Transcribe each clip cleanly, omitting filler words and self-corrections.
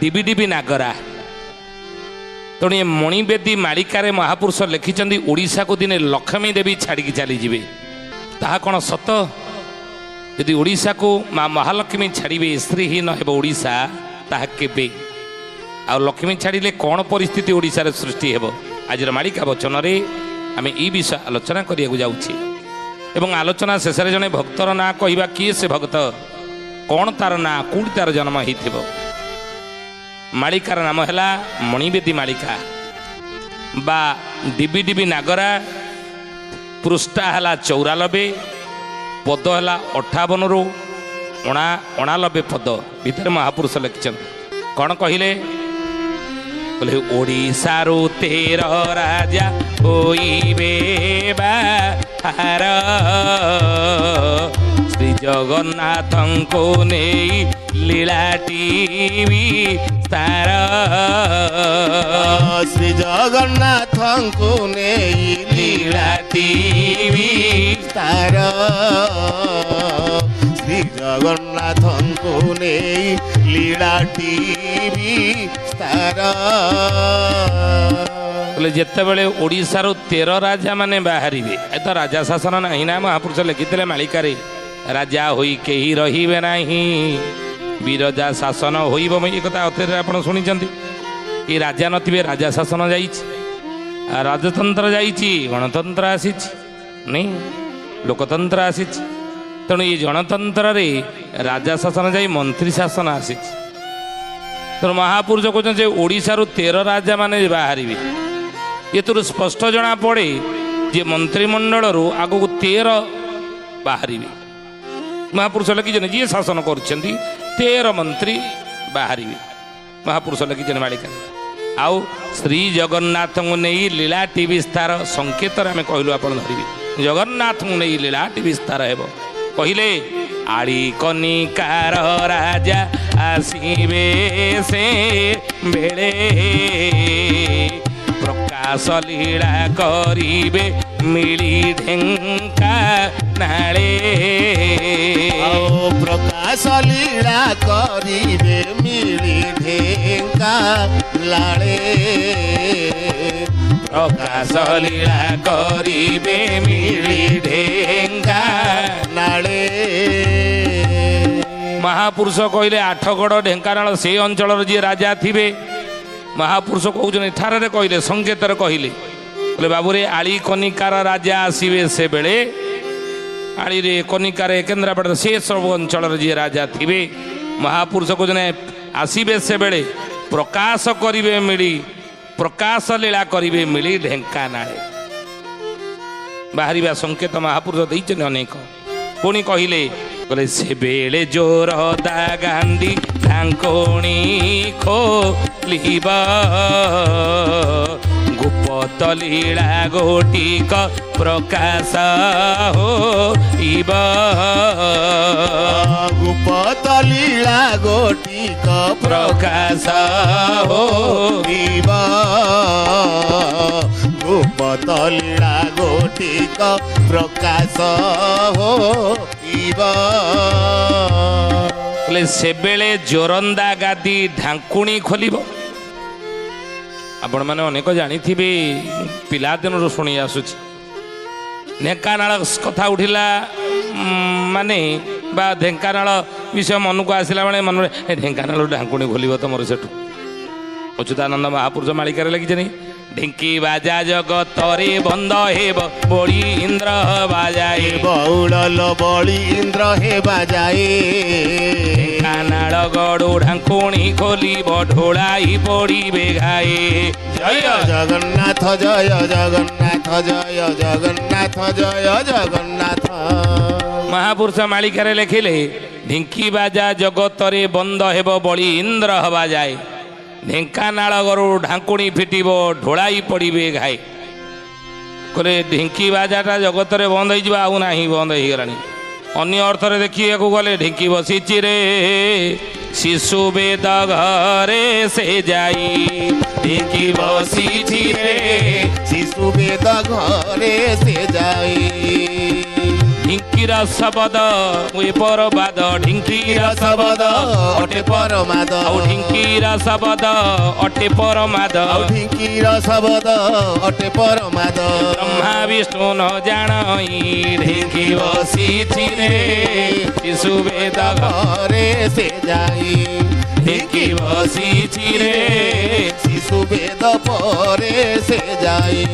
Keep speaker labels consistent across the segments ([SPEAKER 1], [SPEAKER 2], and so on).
[SPEAKER 1] डिबी डिबी नागरा। तेणु ये मणिबेदी मालिकार महापुरुष लिखिं ओडिशा को दिने लक्ष्मी देवी छाड़ी चली जाए ताहा कौन सत? यदि ओडिशा को माँ महालक्ष्मी छाड़े स्त्रीहीन हेब ओडिशा ताहा केबे आ लक्ष्मी छाड़े कौन परिस्थिति ओडिशा रे सृष्टि हेब? आज मालिका वचन रे आम ई विषय आलोचना करिया जाउछि एवं आलोचना शेष रे जने भक्तर ना कहवा किए से भक्त कौन तार ना कोठी तार जन्म होइथिबो। मालिकार नाम है मणिबेदी मालिका बा डिबी डिबी नागरा। पृष्ठा है 94 पद है 58 रु 89 पद भितर महापुरुष लिखिं कौन कहले बोले ओडिशारू 13 राजा होइबे बाहार श्री जगन्नाथ को नहीं लीलाटी विस्तार।
[SPEAKER 2] श्री जगन्नाथ को नहीं
[SPEAKER 1] लीलाटी
[SPEAKER 2] विस्तार। श्री जगन्नाथ को नहीं लीलाटी विस्तार।
[SPEAKER 1] जिते बड़े ओडिशार 13 राजा माने बाहर तो राजा शासन नहीं ना महापुरुष लिखिते मालिकारे राजा होई केही रहिबे नाही विरजा शासन होइब। ये कथा अथेरे आपण शुणी कि राजा नथिबे राजा शासन जाइछि राजतंत्र जाइछि गणतंत्र आसीछि नहीं लोकतंत्र आसीछि। तेणु ये गणतंत्र रे राजा शासन जाई मंत्री शासन आसीछि। तेणु महापुरुष कहते ओडिशारू 13 राजा माने बाहरिबे। ये तो स्पष्ट जना पड़े जे मंत्रिमंडल आग को 13 बाहरिबे। महापुरुष लिखिं जी शासन कर 13 मंत्री बाहरिबे। महापुरुष लिखिं मालिका आउ श्री जगन्नाथ को नहीं लीलाटी विस्तार संकेत आम कहलु आप धरवे जगन्नाथ को नहीं लीलाटी विस्तार हेब कहले आड़ी कनिकार राजा आसीबे से बेले प्रकाश लीला करिबे मिली ढेंका नाले।
[SPEAKER 2] प्रकाश लीला करिबे मिली ढेंका लाले।
[SPEAKER 1] प्रकाश लीला करिबे मिली ढेंका
[SPEAKER 2] नाले।
[SPEAKER 1] महापुरुष कहले आठगड़ ढेंकानाल से अंचल जी राजा थिबे। महापुरुष कहते ठारे कहले संकेत कहले बोले बाबूरे आली कनिकार राजा आसवे से बेले आली रे कनिकार केन्द्रापड़ा से सब अंचल जी राजा थिबे। महापुरुष कहते आसवे से बेले प्रकाश करिवे मिली प्रकाश लीला करिवे मिली ढेंकानाले बाहरिबा संकेत महापुरुष देइछन अनेक। पुणी कहले बोले से बेले जोर दा गांधी ढांकोणी खोलिब गुप्त लीला गोटिक प्रकाश होइब।
[SPEAKER 2] गुप्त लीला गोटिक
[SPEAKER 1] प्रकाश
[SPEAKER 2] होइब। गुप्त लीला गोटिक प्रकाश होइब।
[SPEAKER 1] से बेले जोरंदा गादी ढांकुणी खोलिब। आपण मैंने अनेक जानी पिलादिन शुणी आसुची ढेंकानाल कथा उठिला माने बा ढेंकानाल विषय मन को आसला बेले मन ढेंकानाल ढांकुणी खोलिब तुम सेठू। अच्युतानंद महापुरुष मालिकार लगिछे ढिंकी बाजा जगत रे बंद हेब बड़ी इंद्र बाजाए
[SPEAKER 2] बौड़ल बड़ी इंद्र हे बाजाए।
[SPEAKER 1] ढेंकानाल गड़ू ढांकुणी खोलिब ढोलाई पड़ी बेघाए।
[SPEAKER 2] जय जगन्नाथ जय जगन्नाथ जय जगन्नाथ जय जगन्नाथ।
[SPEAKER 1] महापुरुष मालिकार लिखिले ढिंकी बाजा जगत रे बंद हेब बड़ी इंद्र हवा जाए। ढेंकानाल गरु ढांकुणी फिटिब ढोलाई पड़े घाए। कहले ढिंकी बाजाटा जगत रे बंद हो आउ नहीं बंद हो गलानी। अन्य अर्थ रे देखिए गले ढिंकी बसीची रे शिशु वेद घरे से जाई। ढिंकी बसीची रे
[SPEAKER 2] शिशु वेद घरे से जाई।
[SPEAKER 1] ଢିଙ୍କିର ଶବଦ ହୁଏ ପରବାଦ ଢିଙ୍କିର
[SPEAKER 2] ଶବଦ ଅଟେ ପରମାଦ
[SPEAKER 1] ଆଉ ଢିଙ୍କିର ଶବଦ ଅଟେ ପରମାଦ
[SPEAKER 2] ଆଉ ଢିଙ୍କିର ଶବଦ ଅଟେ ପରମାଦ
[SPEAKER 1] ବ୍ରହ୍ମା ବିଷ୍ଣୁ ନ ଜାଣଇ ଢିଙ୍କି ବସିଛି ରେ ଶିଶୁ ବେଦ
[SPEAKER 2] ଘରେ ସେ ଯାଇ
[SPEAKER 1] ଢିଙ୍କି ବସିଛି ରେ
[SPEAKER 2] ଶିଶୁ ବେଦ ପରେ ସେ ଯାଇ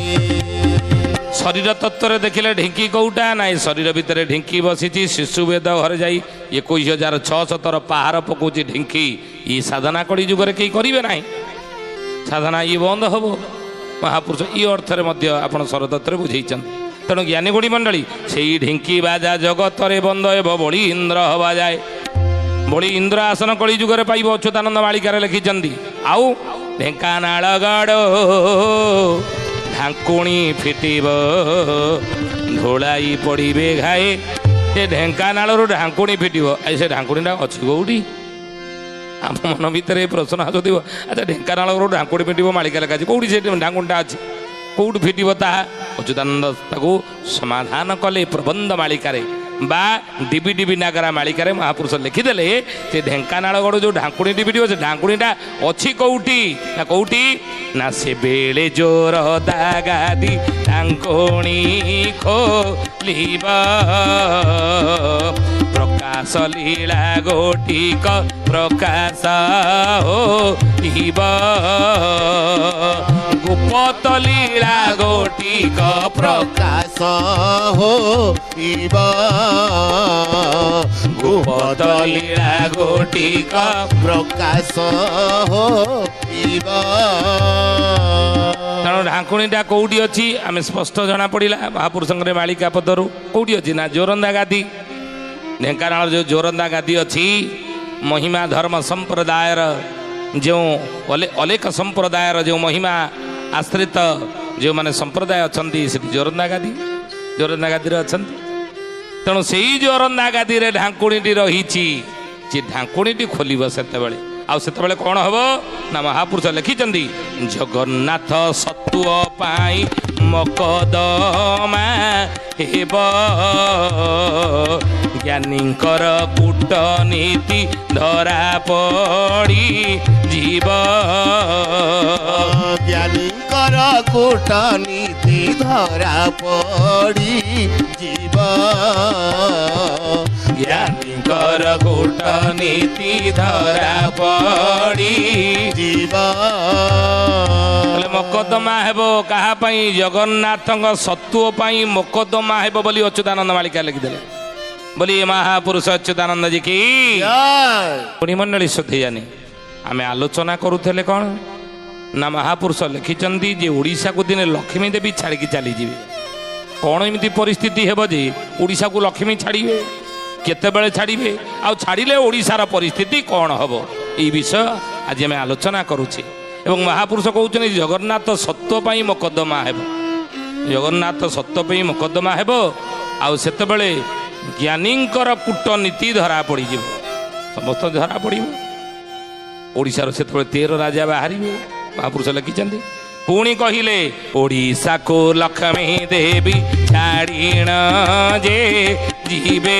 [SPEAKER 1] ଶରୀର ତତ୍ତ୍ୱରେ ଦେଖିଲେ ଢିଙ୍କି କୋଉଟା ନାଇଁ ଶରୀର ଭିତରେ ଢିଙ୍କି ବସିଛି ଶିଶୁ ବେଦ ଘରେ ଯାଇ 21,600 ଥର ପାହାର ପକଉଛି ଢିଙ୍କି ଇ ସାଧନା କଳି ଯୁଗରେ କେହି କରିବେ ନାହିଁ ସାଧନା ଇଏ ବନ୍ଦ ହବ ମହାପୁରୁଷ ଇ ଅର୍ଥରେ ମଧ୍ୟ ଆପଣ ଶରତତ୍ତ୍ୱରେ ବୁଝେଇଛନ୍ତି ତେଣୁ ଜ୍ଞାନୀ ଗୁଣୀ ମଣ୍ଡଳୀ ସେଇ ଢିଙ୍କି ବାଜା ଜଗତରେ ବନ୍ଦ ହେବ ବଳି ଇନ୍ଦ୍ର ହବା ଯାଏ ବଳି ଇନ୍ଦ୍ର ଆସନ କଳି ଯୁଗରେ ପାଇବ ଅଚ୍ୟୁତାନନ୍ଦ ମାଳିକାରେ ଲେଖିଛନ୍ତି ଆଉ ଢେଙ୍କାନାଳ ଗଡ଼ ଢାଙ୍କୁଣି ଫିଟିବ ଧୋଳାଇ ପଡ଼ିବେ ଘାଏ ସେ ଢେଙ୍କାନାଳରୁ ଢାଙ୍କୁଣି ଫିଟିବ ସେ ଢାଙ୍କୁଣିଟା ଅଛି କୋଉଠି ଆମ ମନ ଭିତରେ ପ୍ରଶ୍ନ ଆସୁଥିବ ଆଚ୍ଛା ଢେଙ୍କାନାଳରୁ ଢାଙ୍କୁଣି ଫିଟିବ ମାଳିକା ଲେଖା ଅଛି କୋଉଠି ସେ ଢାଙ୍କୁଣିଟା ଅଛି କୋଉଠି ଫିଟିବ ତାହା ଅଚ୍ୟୁତାନନ୍ଦ ତାକୁ ସମାଧାନ କଲେ ପ୍ରବନ୍ଧ ମାଳିକାରେ ବା ଡିବି ଡିବି ନାଗରା ମାଳିକାରେ ମହାପୁରୁଷ ଲେଖିଦେଲେ ସେ ଢେଙ୍କାନାଳ ଗଡ଼ ଯେଉଁ ଢାଙ୍କୁଣିଟି ଫିଟିବ ସେ ଢାଙ୍କୁଣିଟା ଅଛି କୋଉଠି ନା କୋଉଠି ନା ସେ ବେଳେ ଜୋର ଦାଗାଦି ଢାଙ୍କୁଣି ଖୋଲିବ ପ୍ରକାଶ ଲୀଳା ଗୋଟିକ ପ୍ରକାଶ ହୋଇବ ଗୋପତ ଲୀଳା ଗୋଟିକ
[SPEAKER 2] ପ୍ରକାଶ ହୋଇବ
[SPEAKER 1] ଗୋପତ ଲୀଳା ଗୋଟିକ
[SPEAKER 2] ପ୍ରକାଶ ହୋଇବ
[SPEAKER 1] ତେଣୁ ଢାଙ୍କୁଣିଟା କୋଉଠି ଅଛି ଆମେ ସ୍ପଷ୍ଟ ଜଣାପଡ଼ିଲା ମହାପୁରୁଷଙ୍କର ମାଳିକା ପଦରୁ କୋଉଠି ଅଛି ନା ଜୋରନ୍ଦା ଗାଦି ଢେଙ୍କାନାଳ ଯେଉଁ ଜୋରନ୍ଦା ଗାଦି ଅଛି ମହିମା ଧର୍ମ ସମ୍ପ୍ରଦାୟର ଯେଉଁ ଅଲେଖ ସମ୍ପ୍ରଦାୟର ଯେଉଁ ମହିମା ଆଶ୍ରିତ ଯେଉଁମାନେ ସମ୍ପ୍ରଦାୟ ଅଛନ୍ତି ସେଠି ଜୋରନ୍ଦା ଗାଦିରେ ଅଛନ୍ତି ତେଣୁ ସେଇ ଜୋରନ୍ଦା ଗାଦିରେ ଢାଙ୍କୁଣିଟି ରହିଛି ଯେ ଢାଙ୍କୁଣିଟି ଖୋଲିବ ସେତେବେଳେ ଆଉ ସେତେବେଳେ କ'ଣ ହବ ନା ମହାପୁରୁଷ ଲେଖିଛନ୍ତି ଜଗନ୍ନାଥ ସତ୍ୱ ପାଇଁ ମକଦ୍ଦମା ହେବ ଜ୍ଞାନୀଙ୍କର କୂଟନୀତି ଧରା ପଡ଼ି ଯିବ
[SPEAKER 2] ଜ୍ଞାନୀଙ୍କର କୂଟନୀତି ଧରା ପଡ଼ି ଯିବ
[SPEAKER 1] ଜ୍ଞାନୀଙ୍କର କୂଟନୀତି ଧରା ପଡ଼ି
[SPEAKER 2] ଯିବ
[SPEAKER 1] ମକଦ୍ଦମା ହେବ କାହା ପାଇଁ ଜଗନ୍ନାଥଙ୍କ ସତ୍ୱ ପାଇଁ ମକଦ୍ଦମା ହେବ ବୋଲି ଅଚ୍ୟୁତାନନ୍ଦ ମାଳିକା ଲେଖିଦେଲେ ବୋଲି ମହାପୁରୁଷ ଅଚ୍ୟୁତାନନ୍ଦ ଜି କି ମଣ୍ଡଳୀ ସୁଧେୟାନି ଆମେ ଆଲୋଚନା କରୁଥିଲେ କ'ଣ ନା ମହାପୁରୁଷ ଲେଖିଛନ୍ତି ଯେ ଓଡ଼ିଶାକୁ ଦିନେ ଲକ୍ଷ୍ମୀ ଦେବୀ ଛାଡ଼ିକି ଚାଲିଯିବେ କ'ଣ ଏମିତି ପରିସ୍ଥିତି ହେବ ଯେ ଓଡ଼ିଶାକୁ ଲକ୍ଷ୍ମୀ ଛାଡ଼ିବେ କେତେବେଳେ ଛାଡ଼ିବେ ଆଉ ଛାଡ଼ିଲେ ଓଡ଼ିଶାର ପରିସ୍ଥିତି କ'ଣ ହେବ ଏଇ ବିଷୟ ଆଜି ଆମେ ଆଲୋଚନା କରୁଛେ ଏବଂ ମହାପୁରୁଷ କହୁଛନ୍ତି ଜଗନ୍ନାଥ ସତ୍ୱ ପାଇଁ ମକଦ୍ଦମା ହେବ ଜଗନ୍ନାଥ ସତ୍ୱ ପାଇଁ ମକଦ୍ଦମା ହେବ ଆଉ ସେତେବେଳେ ଜ୍ଞାନୀଙ୍କର କୂଟନୀତି ଧରା ପଡ଼ିଯିବ ସମସ୍ତ ଧରା ପଡ଼ିବ ଓଡ଼ିଶାର ସେତେବେଳେ 13 ରାଜା ବାହାରିବେ ମହାପୁରୁଷ ଲେଖିଛନ୍ତି ପୁଣି କହିଲେ ଓଡ଼ିଶାକୁ ଲକ୍ଷ୍ମୀ ଦେବୀ ଛାଡ଼ିଣ ଯେ ଯିବେ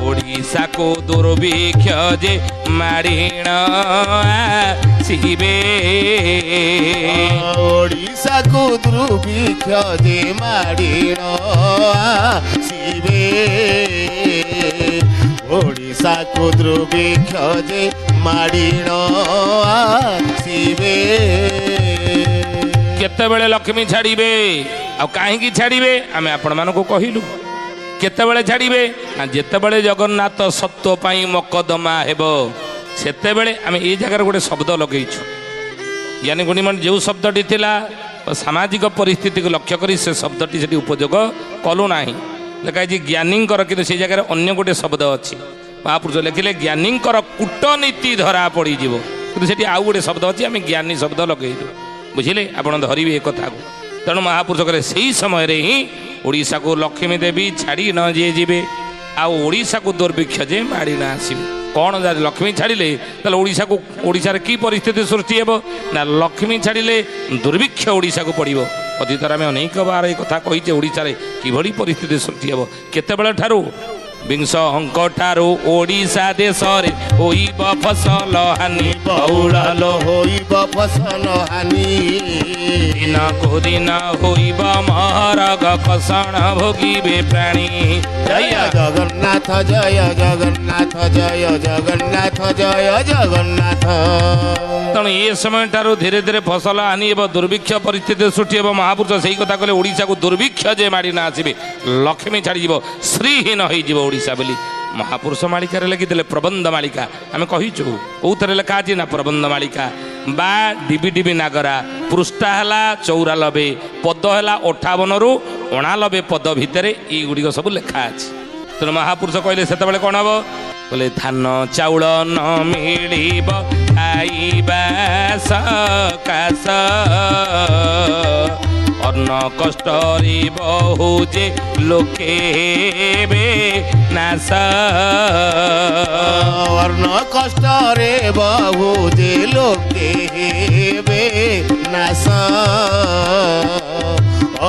[SPEAKER 1] ଓଡ଼ିଶାକୁ ଦୁର୍ଭିକ୍ଷ ଯେ ମାଡ଼ିଣ ଆସିବେ
[SPEAKER 2] ଓଡ଼ିଶାକୁ ଦୁର୍ଭିକ୍ଷ ଯେ ମାଡ଼ିଣ ଆସିବେ ଓଡ଼ିଶାକୁ ଦୁର୍ଭିକ୍ଷ ଯେ ମାଡ଼ିଣ ଆସିବେ
[SPEAKER 1] କେତେବେଳେ ଲକ୍ଷ୍ମୀ ଛାଡ଼ିବେ ଆଉ କାହିଁକି ଛାଡ଼ିବେ ଆମେ ଆପଣମାନଙ୍କୁ କହିଲୁ କେତେବେଳେ ଛାଡ଼ିବେ ନା ଯେତେବେଳେ ଜଗନ୍ନାଥ ସତ୍ୱ ପାଇଁ ମକଦ୍ଦମା ହେବ ସେତେବେଳେ ଆମେ ଏଇ ଜାଗାରେ ଗୋଟେ ଶବ୍ଦ ଲଗେଇଛୁ ଜ୍ଞାନୀ ଗୁଣୀମାନେ ଯେଉଁ ଶବ୍ଦଟି ଥିଲା ସାମାଜିକ ପରିସ୍ଥିତିକୁ ଲକ୍ଷ୍ୟ କରି ସେ ଶବ୍ଦଟି ସେଠି ଉପଯୋଗ କଲୁ ନାହିଁ ଲେଖା ହେଇଛି ଜ୍ଞାନୀଙ୍କର କିନ୍ତୁ ସେଇ ଜାଗାରେ ଅନ୍ୟ ଗୋଟେ ଶବ୍ଦ ଅଛି ମହାପୁରୁଷ ଲେଖିଲେ ଜ୍ଞାନୀଙ୍କର କୂଟନୀତି ଧରା ପଡ଼ିଯିବ କିନ୍ତୁ ସେଠି ଆଉ ଗୋଟେ ଶବ୍ଦ ଅଛି ଆମେ ଜ୍ଞାନୀ ଶବ୍ଦ ଲଗେଇଲୁ ବୁଝିଲେ ଆପଣ ଧରିବେ ଏ କଥାକୁ ତେଣୁ ମହାପୁରୁଷ କହିଲେ ସେଇ ସମୟରେ ହିଁ ଓଡ଼ିଶାକୁ ଲକ୍ଷ୍ମୀ ଦେବୀ ଛାଡ଼ି ନ ଯିଏ ଯିବେ ଆଉ ଓଡ଼ିଶାକୁ ଦୁର୍ଭିକ୍ଷ ଯେ ମାଡ଼ି ନ ଆସିବେ କ'ଣ ଲକ୍ଷ୍ମୀ ଛାଡ଼ିଲେ ତାହେଲେ ଓଡ଼ିଶାରେ କି ପରିସ୍ଥିତି ସୃଷ୍ଟି ହେବ ନା ଲକ୍ଷ୍ମୀ ଛାଡ଼ିଲେ ଦୁର୍ଭିକ୍ଷ ଓଡ଼ିଶାକୁ ପଡ଼ିବ। ଅତୀତରେ ଆମେ ଅନେକ ବାର ଏ କଥା କହିଛେ ଓଡ଼ିଶାରେ କିଭଳି ପରିସ୍ଥିତି ସୃଷ୍ଟି ହେବ। କେତେବେଳେ ଠାରୁ ବିଂଶ ଅଙ୍କଠାରୁ ଓଡ଼ିଶା ଦେଶରେ ହୋଇବ ଫସଲ ହାନି
[SPEAKER 2] ବହୁଳ ହୋଇବ ଫସଲ ହାନି
[SPEAKER 1] ଦିନକୁ ଦିନ ହୋଇବ ମହରଗ କଷଣ ଭୋଗିବେ ପ୍ରାଣୀ।
[SPEAKER 2] ଜୟ ଜଗନ୍ନାଥ ଜୟ ଜଗନ୍ନାଥ ଜୟ ଜଗନ୍ନାଥ ଜୟ ଜଗନ୍ନାଥ।
[SPEAKER 1] ତେଣୁ ଏ ସମୟ ଠାରୁ ଧୀରେ ଧୀରେ ଫସଲ ହାନି ହେବ, ଦୁର୍ଭିକ୍ଷ ପରିସ୍ଥିତି ସୃଷ୍ଟି ହେବ। ମହାପୁରୁଷ ସେଇ କଥା କହିଲେ ଓଡ଼ିଶାକୁ ଦୁର୍ଭିକ୍ଷ ଯେ ମାଡ଼ି ନ ଆସିବେ, ଲକ୍ଷ୍ମୀ ଛାଡ଼ିଯିବ, ଶ୍ରୀହୀନ ହୋଇଯିବ ଓଡ଼ିଶା ବୋଲି ମହାପୁରୁଷ ମାଳିକାରେ ଲେଖିଥିଲେ। ପ୍ରବନ୍ଧ ମାଳିକା ଆମେ କହିଛୁ, କେଉଁଥିରେ ଲେଖା ଅଛି ନା ପ୍ରବନ୍ଧ ମାଳିକା ବା ଡିବି ଡିବି ନାଗରା। ପୃଷ୍ଠା ହେଲା 94, ପଦ ହେଲା 58ରୁ 89 ପଦ ଭିତରେ ଏଇଗୁଡ଼ିକ ସବୁ ଲେଖା ଅଛି। ତେଣୁ ମହାପୁରୁଷ କହିଲେ ସେତେବେଳେ କ'ଣ ହେବ କହିଲେ ଧାନ ଚାଉଳ ନ ମିଳିବ ଖାଇବା ସକାଶ ଅନ୍ନ କଷ୍ଟରେ ବହୁ ଯେ ଲୋକେ ହେବେ ନାଶ
[SPEAKER 2] ଅନ୍ନ କଷ୍ଟରେ ବହୁ ଯେ ଲୋକେ ହେବେ ନାଶ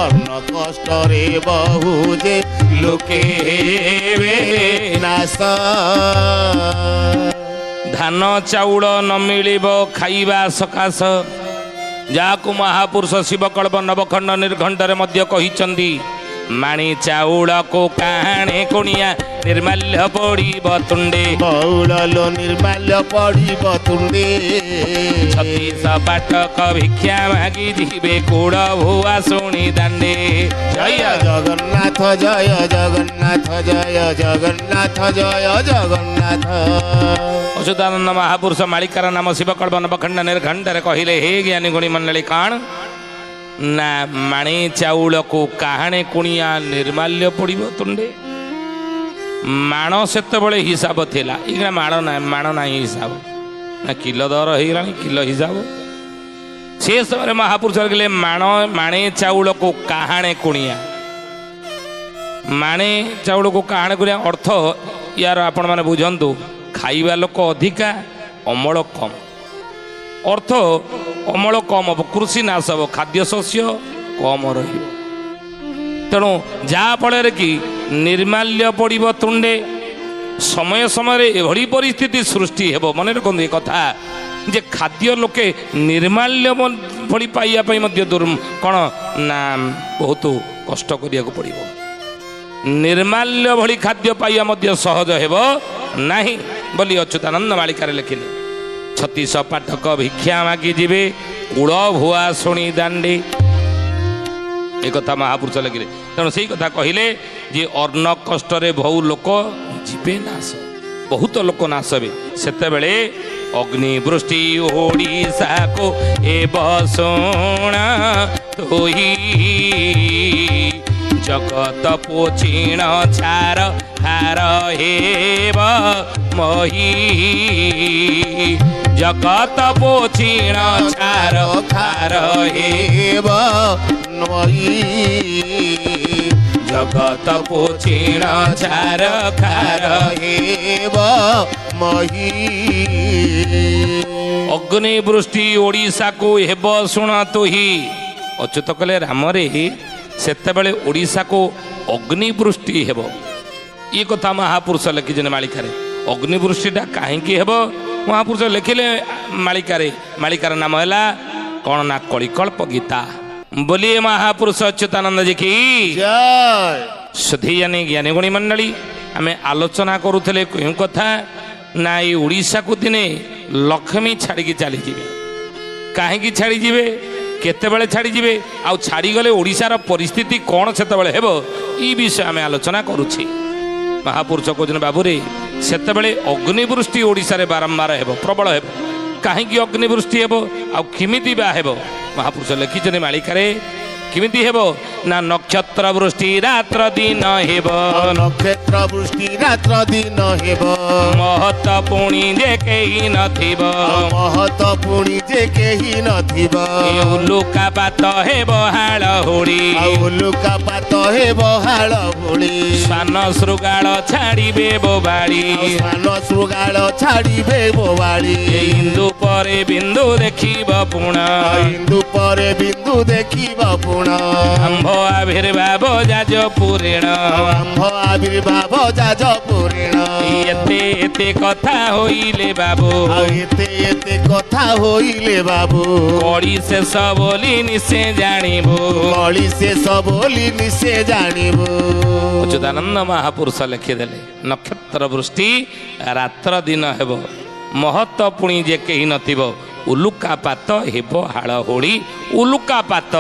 [SPEAKER 2] ଅନ୍ନ କଷ୍ଟରେ ବହୁ ଯେ ଲୋକେ ହେବେ ନାଶ।
[SPEAKER 1] ଧାନ ଚାଉଳ ନ ମିଳିବ ଖାଇବା ସକାଶ, ଯାହାକୁ ମହାପୁରୁଷ ଶିବକଳ୍ପ ନବଖଣ୍ଡ ନିର୍ଘଣ୍ଟରେ ମଧ୍ୟ କହିଛନ୍ତି। ମାଣି ଚାଉଳକୁ କାହାଣେ କୁଣିଆ ନିର୍ମାଲ୍ୟ ପଡ଼ିବ ତୁଣ୍ଡେ
[SPEAKER 2] ବହୁଳ ନିର୍ମାଲ୍ୟ ପଡ଼ିବ ତୁଣ୍ଡେ
[SPEAKER 1] 36 ପାଟକ ଭିକ୍ଷା ମାଗି ଯିବେ କୁଳ ଭୁଆ ଶୁଣି ଦାଣ୍ଡେ।
[SPEAKER 2] ଜୟ ଜଗନ୍ନାଥ ଜୟ ଜଗନ୍ନାଥ ଜୟ ଜଗନ୍ନାଥ ଜୟ ଜଗନ୍ନାଥ।
[SPEAKER 1] ଅଚ୍ୟୁତାନନ୍ଦ ମହାପୁରୁଷ ମାଳିକାର ନାମ ଶିବକଳ୍ପ ନବଖଣ୍ଡ ନିର୍ଘଣ୍ଟରେ କହିଲେ, ହେ ଜ୍ଞାନୀ ଗୁଣୀ ମଣ୍ଡଳୀ, କ'ଣ ନା ମାଣେ ଚାଉଳକୁ କାହାଣେ କୁଣିଆ ନିର୍ମାଲ୍ୟ ପଡ଼ିବ ତୁଣ୍ଡେ। ମାଣ ସେତେବେଳେ ହିସାବ ଥିଲା, ଏଇଟା ମାଣ ନାହିଁ ହିସାବ, ନା କିଲୋ ଦର ହେଇଗଲାଣି କିଲୋ ହିସାବ। ସେ ସମୟରେ ମହାପୁରୁଷ କହିଲେ ମାଣେ ଚାଉଳକୁ କାହାଣେ କୁଣିଆ। ମାଣେ ଚାଉଳକୁ କାହାଣେ କୁଣିଆ ଅର୍ଥ ୟାର ଆପଣମାନେ ବୁଝନ୍ତୁ, ଖାଇବା ଲୋକ ଅଧିକା, ଅମଳ କମ୍। ଅର୍ଥ ଅମଳ କମ୍ ହେବ, କୃଷି ନାଶ ହେବ, ଖାଦ୍ୟଶସ୍ୟ କମ୍ ରହିବ। ତେଣୁ ଯାହାଫଳରେ କି ନିର୍ମାଲ୍ୟ ପଡ଼ିବ ତୁଣ୍ଡେ। ସମୟ ସମୟରେ ଏଭଳି ପରିସ୍ଥିତି ସୃଷ୍ଟି ହେବ, ମନେ ରଖନ୍ତୁ ଏ କଥା ଯେ ଖାଦ୍ୟ ଲୋକେ ନିର୍ମାଲ୍ୟ ଭଳି ପାଇବା ପାଇଁ ମଧ୍ୟ କ'ଣ ନା ବହୁତ କଷ୍ଟ କରିବାକୁ ପଡ଼ିବ। ନିର୍ମାଲ୍ୟ ଭଳି ଖାଦ୍ୟ ପାଇବା ମଧ୍ୟ ସହଜ ହେବ ନାହିଁ ବୋଲି ଅଚ୍ୟୁତାନନ୍ଦ ମାଳିକାରେ ଲେଖିଲେ। 36 ପାଟକ ଭିକ୍ଷା ମାଗି ଯିବେ କୁଳ ଭୁଆ ଶୁଣି ଦାଣ୍ଡେ, ଏ କଥା ମହାପୁରୁଷ ଲେଖିଲେ। ତେଣୁ ସେଇ କଥା କହିଲେ ଯେ ଅନ୍ନ କଷ୍ଟରେ ବହୁ ଲୋକ ଯିବେ ନାଶ, ବହୁତ ଲୋକ ନାଶ ହେବେ। ସେତେବେଳେ ଅଗ୍ନିବୃଷ୍ଟି ଓଡ଼ିଶାକୁ ହେବ ଶୁଣ ତୋହି ଜଗତ ପୋଛିଣ ଛାର ଖାର ହେବ ମହି ଜଗତ ପୋଛିଣ ଛାର ଖାର
[SPEAKER 2] ହେବ ମହି
[SPEAKER 1] ଜଗତ ପୋଛିଣ ଛାର ଖାର
[SPEAKER 2] ହେବ ମହି।
[SPEAKER 1] ଅଗ୍ନିବୃଷ୍ଟି ଓଡ଼ିଶାକୁ ହେବ ଶୁଣ ତୋହି। ଅଚ୍ୟୁତ କଲେ ରାମରେ ସେତେବେଳେ ଓଡ଼ିଶାକୁ ଅଗ୍ନିବୃଷ୍ଟି ହେବ। ଏ କଥା ମହାପୁରୁଷ ଲେଖିଛନ୍ତି ମାଳିକାରେ। ଅଗ୍ନିବୃଷ୍ଟିଟା କାହିଁକି ହେବ ମହାପୁରୁଷ ଲେଖିଲେ ମାଳିକାରେ। ମାଳିକାର ନାମ ହେଲା କ'ଣ ନା କଳିକଳ୍ପ ଗୀତା। ବୋଲିଏ ମହାପୁରୁଷ ଅଚ୍ୟୁତାନନ୍ଦ ଜି କି
[SPEAKER 2] ଜୟ।
[SPEAKER 1] ସୁଧୀୟାନୀ ଜ୍ଞାନୀ ଗୁଣୀ ମଣ୍ଡଳୀ, ଆମେ ଆଲୋଚନା କରୁଥିଲେ କେଉଁ କଥା ନା ଏଇ ଓଡ଼ିଶାକୁ ଦିନେ ଲକ୍ଷ୍ମୀ ଛାଡ଼ିକି ଚାଲିଯିବେ। କାହିଁକି ଛାଡ଼ିଯିବେ, କେତେବେଳେ ଛାଡ଼ିଯିବେ, ଆଉ ଛାଡ଼ିଗଲେ ଓଡ଼ିଶାର ପରିସ୍ଥିତି କ'ଣ ସେତେବେଳେ ହେବ, ଏ ବିଷୟ ଆମେ ଆଲୋଚନା କରୁଛେ। ମହାପୁରୁଷ କହୁଛନ୍ତି ବାବୁରେ ସେତେବେଳେ ଅଗ୍ନିବୃଷ୍ଟି ଓଡ଼ିଶାରେ ବାରମ୍ବାର ହେବ, ପ୍ରବଳ ହେବ। କାହିଁକି ଅଗ୍ନିବୃଷ୍ଟି ହେବ ଆଉ କେମିତି ବା ହେବ ମହାପୁରୁଷ ଲେଖିଛନ୍ତି ମାଳିକାରେ। କେମିତି ହେବ ନା ନକ୍ଷତ୍ର ବୃଷ୍ଟି ରାତ୍ର ଦିନ ହେବ,
[SPEAKER 2] ନକ୍ଷତ୍ର ବୃଷ୍ଟି ରାତ୍ର ଦିନ ହେବ,
[SPEAKER 1] ମହତ ପୁଣି ଯେ କେହି ନଥିବ,
[SPEAKER 2] ମହତ ପୁଣି ଯେ କେହି ନଥିବ,
[SPEAKER 1] ଉଲୁକାପାତ ହେବ ହାଳ ହୁଡ଼ି,
[SPEAKER 2] ଆଉ ଉଲୁକାପାତ हे बहाल भोली
[SPEAKER 1] ସ୍ୱାନ ଶୃଗାଳ ଛାଡ଼ିବେ ବୋବାଳି
[SPEAKER 2] सान ଶୃଗାଳ ଛାଡ଼ିବେ ବୋବାଳି
[SPEAKER 1] ଇନ୍ଦୁ ପରେ ବିନ୍ଦୁ ଦେଖିବ ପୁଣ
[SPEAKER 2] ଇନ୍ଦୁ ପରେ ବିନ୍ଦୁ ଦେଖିବ ପୁଣ
[SPEAKER 1] ଆମ୍ଭ ଆବିର୍ଭାବ ଯାଜପୁରେଣ
[SPEAKER 2] ଆମ୍ଭ ଆବିର୍ଭାବ ଯାଜପୁରେଣ
[SPEAKER 1] ଏତେ ଏତେ କଥା ହୋଇଲେ ବାବୁ
[SPEAKER 2] ଆଉ ଏତେ ଏତେ କଥା ହୋଇଲେ ବାବୁ
[SPEAKER 1] କଳି ଶେଷ ବୋଲି ନିଶେ ଜାଣିବୁ
[SPEAKER 2] କଳି ଶେଷ ବୋଲି ନିଶେ ଜାଣିବୁ
[SPEAKER 1] ଅଚ୍ୟୁତାନନ୍ଦ ମହାପୁରୁଷ ଲେଖିଦେଲେ ନକ୍ଷତ୍ର ବୃଷ୍ଟି ରାତ୍ର ଦିନ ହେବ ମହତ ପୁଣି ଯେ କେହି ନଥିବ ଉଲୁକାପାତ ହେବ ହାଳ ହୋଳି ଉଲୁକାପାତ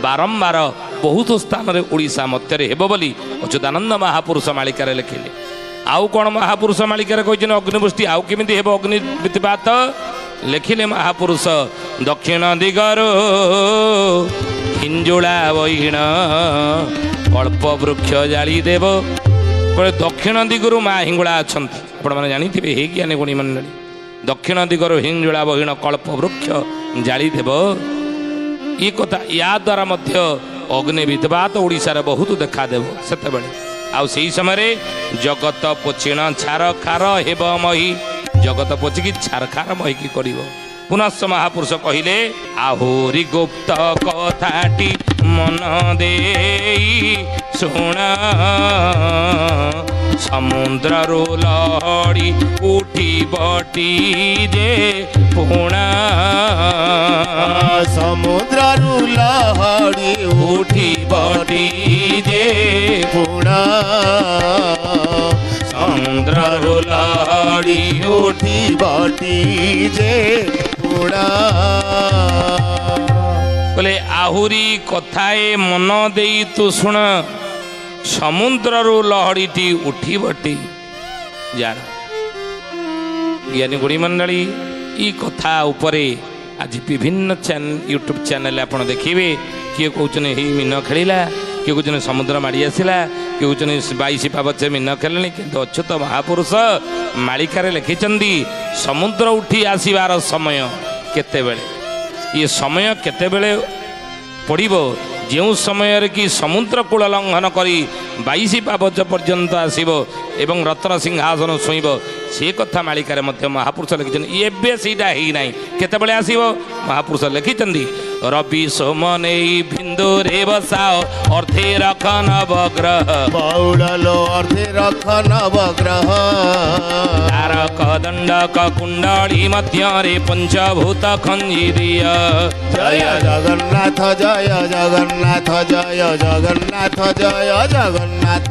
[SPEAKER 1] ବାରମ୍ବାର ବହୁତ ସ୍ଥାନରେ ଓଡ଼ିଶା ମଧ୍ୟରେ ହେବ ବୋଲି ଅଚ୍ୟୁତାନନ୍ଦ ମହାପୁରୁଷ ମାଳିକାରେ ଲେଖିଲେ। ଆଉ କ'ଣ ମହାପୁରୁଷ ମାଳିକାରେ କହିଛନ୍ତି ଅଗ୍ନିବୃଷ୍ଟି ଆଉ କେମିତି ହେବ ଅଗ୍ନିପାତ ଲେଖିଲେ ମହାପୁରୁଷ ଦକ୍ଷିଣ ଦିଗରୁ ହିଞ୍ଜୁଳା ବହିଣ କଳ୍ପ ବୃକ୍ଷ ଜାଳିଦେବ। ଦକ୍ଷିଣ ଦିଗରୁ ମା ହିଙ୍ଗୁଳା ଅଛନ୍ତି ଆପଣମାନେ ଜାଣିଥିବେ ହେ ଜ୍ଞାନୀ ଗୁଣୀ ମଣ୍ଡଳୀ ଦକ୍ଷିଣ ଦିଗରୁ ହିଞ୍ଜୁଳା ବହିଣ କଳ୍ପ ବୃକ୍ଷ ଜାଳିଦେବ। ଏ କଥା ୟା ଦ୍ୱାରା ମଧ୍ୟ ଅଗ୍ନି ବିଦ୍ବାତ ଓଡ଼ିଶାରେ ବହୁତ ଦେଖାଦେବ ସେତେବେଳେ। ଆଉ ସେହି ସମୟରେ ଜଗତ ପୋଚିଣ ଛାର ଖାର ହେବ ମହି ଜଗତ ପୋଚିକି ଛାର ଖାର ମହିକି କରିବ। ପୁନଶ୍ଚ ମହାପୁରୁଷ କହିଲେ ଆହୁରି ଗୁପ୍ତ କଥାଟି ମନ ଦେଇ ଶୁଣ ସମୁଦ୍ରରୁ ଲହଡ଼ି ଉଠିବଟି ଯେ ପୁଣା
[SPEAKER 2] ସମୁଦ୍ରରୁ ଲହଡ଼ି
[SPEAKER 1] ଉଠିବଟି ଯେ
[SPEAKER 2] ପୁଣା
[SPEAKER 1] ସମୁଦ୍ରରୁ ଲହଡ଼ି
[SPEAKER 2] ଉଠିବଟି ଯେ ପୁଣା
[SPEAKER 1] ବୋଲେ ଆହୁରି କଥାଏ ମନ ଦେଇ ତୁ ଶୁଣ ସମୁଦ୍ରରୁ ଲହଡ଼ିଟି ଉଠିବଟି ଜାଣ। ଜ୍ଞାନୀ ଗୁଣୀ ମଣ୍ଡଳୀ ଏ କଥା ଉପରେ ଆଜି ବିଭିନ୍ନ ୟୁଟ୍ୟୁବ୍ ଚ୍ୟାନେଲ୍ ଆପଣ ଦେଖିବେ କିଏ କହୁଛନ୍ତି ହେଇ ମୀନ ଖେଳିଲା କିଏ କହୁଛନ୍ତି ସମୁଦ୍ର ମାଡ଼ି ଆସିଲା କିଏ କହୁଛନ୍ତି 22 ପାବଛେ ମୀନ ଖେଳିଲେଣି କିନ୍ତୁ ଅଚ୍ୟୁତ ମହାପୁରୁଷ ମାଳିକାରେ ଲେଖିଛନ୍ତି ସମୁଦ୍ର ଉଠି ଆସିବାର ସମୟ କେତେବେଳେ ଏ ସମୟ କେତେବେଳେ ପଡ଼ିବ ଯେଉଁ ସମୟରେ କି ସମୁଦ୍ର କୂଳ ଲଙ୍ଘନ କରି 22 ପାବଛ ପର୍ଯ୍ୟନ୍ତ ଆସିବ ଏବଂ ରତ୍ନ ସିଂହାସନ ଛୁଇଁବ ସେ କଥା ମାଳିକାରେ ମଧ୍ୟ ମହାପୁରୁଷ ଲେଖିଛନ୍ତି। ଏବେ ସେଇଟା ହେଇନାହିଁ କେତେବେଳେ ଆସିବ ମହାପୁରୁଷ ଲେଖିଛନ୍ତି ରବି ସୋମ ନେଇ ବିନ୍ଦୁରେ ବସାଅ ଅର୍ଥେ ରଖ ନବଗ୍ରହ
[SPEAKER 2] ବଉଳଲୋ ଅର୍ଥେ ରଖ ନବଗ୍ରହ
[SPEAKER 1] ତାରକ ଦଣ୍ଡକ କୁଣ୍ଡଳୀ ମଧ୍ୟରେ ପଞ୍ଚଭୂତ ଖଞ୍ଜି ଦିଅ।
[SPEAKER 2] ଜୟ ଜଗନ୍ନାଥ ଜୟ ଜଗନ୍ନାଥ ଜୟ ଜଗନ୍ନାଥ ଜୟ ଜଗନ୍ନାଥ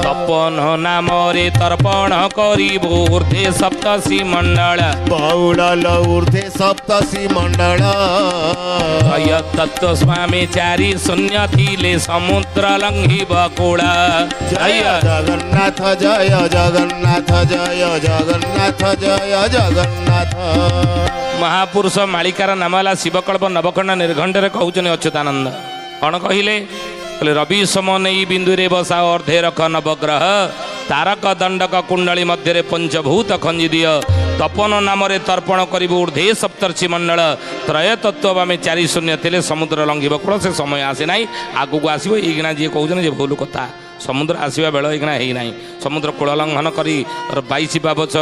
[SPEAKER 1] ତପନ ନାମରେ ତର୍ପଣ କରିବୁ ଊର୍ଦ୍ଧ୍ୱେ ସପ୍ତର୍ଷି ମଣ୍ଡଳ
[SPEAKER 2] ବଉଳଲୋ ଊର୍ଦ୍ଧ୍ୱେ ସପ୍ତର୍ଷି ମଣ୍ଡଳ
[SPEAKER 1] ଜୟ ତତ୍ତ୍ୱ ସ୍ୱାମୀ ଚାରି ଶୂନ୍ୟ ଥିଲେ ସମୁଦ୍ର ଲଙ୍ଘିବ କୂଳ।
[SPEAKER 2] ଜୟ ଜଗନ୍ନାଥ ଜୟ ଜଗନ୍ନାଥ ଜୟ ଜଗନ୍ନାଥ ଜୟ ଜଗନ୍ନାଥ
[SPEAKER 1] ମହାପୁରୁଷ ମାଳିକାର ନାମ ହେଲା ଶିବକଳ୍ପ ନବଖଣ୍ଡ ନିର୍ଘଣ୍ଟରେ କହୁଛନ୍ତି ଅଚ୍ୟୁତାନନ୍ଦ କ'ଣ କହିଲେ ରବି ସମ ନେଇ ବିନ୍ଦୁରେ ବସା ଅର୍ଦ୍ଧେ ରଖ ନବଗ୍ରହ ତାରକ ଦଣ୍ଡକ କୁଣ୍ଡଳୀ ମଧ୍ୟରେ ପଞ୍ଚଭୂତ ଖଞ୍ଜି ଦିଅ ତପନ ନାମରେ ତର୍ପଣ କରିବୁ ଊର୍ଦ୍ଧ୍ୱେ ସପ୍ତର୍ଷି ମଣ୍ଡଳ ତ୍ରୟ ତତ୍ତ୍ୱ ଆମେ 40 ଥିଲେ ସମୁଦ୍ର ଲଙ୍ଘିବ କୂଳ ସେ ସମୟ ଆସେ ନାହିଁ ଆଗକୁ ଆସିବ। ଏଇକିଣା ଯିଏ କହୁଛନ୍ତି ଯେ ଭୁଲ କଥା ସମୁଦ୍ର ଆସିବା ବେଳ ଏଇକିଣା ହେଇନାହିଁ ସମୁଦ୍ର କୂଳ ଲଙ୍ଘନ କରି 22 ପାବଛ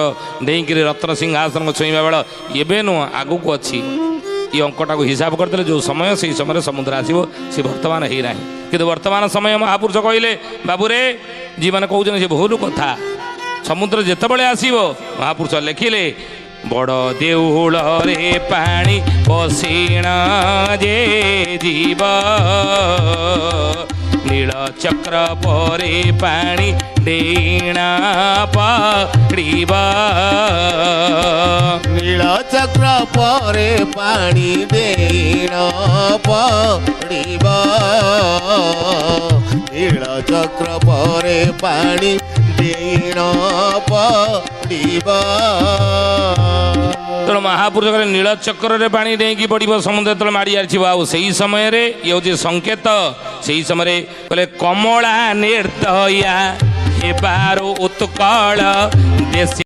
[SPEAKER 1] ଡେଇଁକିରି ରତ୍ନ ସିଂହାସନ ଛୁଇଁବା ବେଳ ଏବେ ନୁହଁ ଆଗକୁ ଅଛି। ଏ ଅଙ୍କଟାକୁ ହିସାବ କରିଦେଲେ ଯେଉଁ ସମୟ ସେହି ସମୟରେ ସମୁଦ୍ର ଆସିବ ସେ ବର୍ତ୍ତମାନ ହେଇନାହିଁ କିନ୍ତୁ ବର୍ତ୍ତମାନ ସମୟ ମହାପୁରୁଷ କହିଲେ ବାବୁରେ ଯିଏମାନେ କହୁଛନ୍ତି ସେ ଭୁଲ କଥା ସମୁଦ୍ର ଯେତେବେଳେ ଆସିବ ମହାପୁରୁଷ ଲେଖିଲେ ବଡ଼ ଦେଉଳରେ ପାଣି ପଶିଣ ଯେ ଯିବ ନୀଳ ଚକ୍ର ପରେ ପାଣି ଡେଇଣା ପଡ଼ିବ
[SPEAKER 2] ନୀଳ ଚକ୍ର ପରେ ପାଣି ଡେଇଣ ପଡ଼ିବ ନୀଳ ଚକ୍ର ପରେ ପାଣି ଡେଇଣ ପଡ଼ିବ।
[SPEAKER 1] ତେଣୁ ମହାପୁରୁଷ କହିଲେ ନୀଳ ଚକ୍ରରେ ପାଣି ଡେଇଁକି ପଡ଼ିବ ସମୁଦ୍ର ତଳେ ମାଡ଼ି ଆସିବ ଆଉ ସେହି ସମୟରେ ଇଏ ହେଉଛି ସଂକେତ ସେହି ସମୟରେ କହିଲେ କମଳା ନିର୍ଦ୍ଦୟା ହେବାରୁ ଉତ୍କଳ ଦେଶୀ